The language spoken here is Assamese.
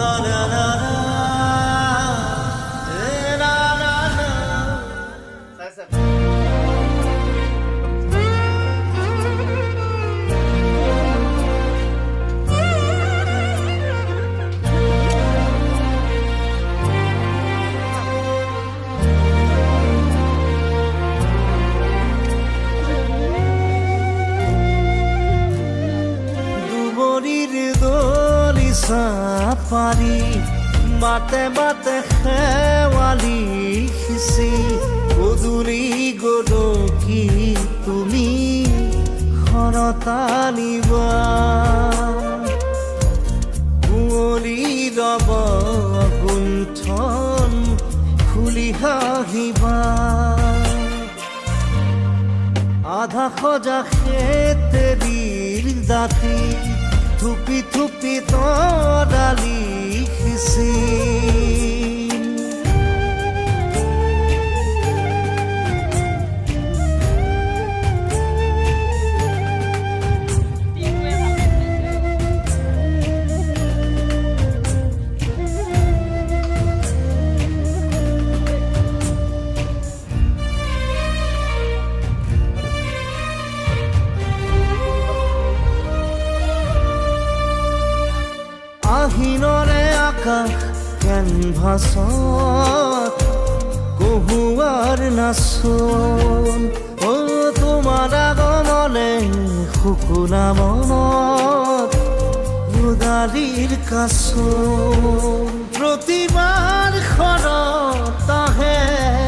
na na na na na na na পাৰি মাতে মাতে খেৱালি সিঁচি গধূলি গদকি তুমি ঘৰত আনিবা কুঁৱলী ৰব গুণ্ঠন খুলি হাঁহিবা আধা সজা খেতেৰিৰ দাঁতি থুপি থুপি তৰালি সিঁচি আহিনৰে আকাশ কেনভাছত কহুৱাৰ নাচোন অ তোমাৰ আগমনে শুকুনা মনত উদাৰীৰ কাচোন প্ৰতিবাৰ শৰত আহে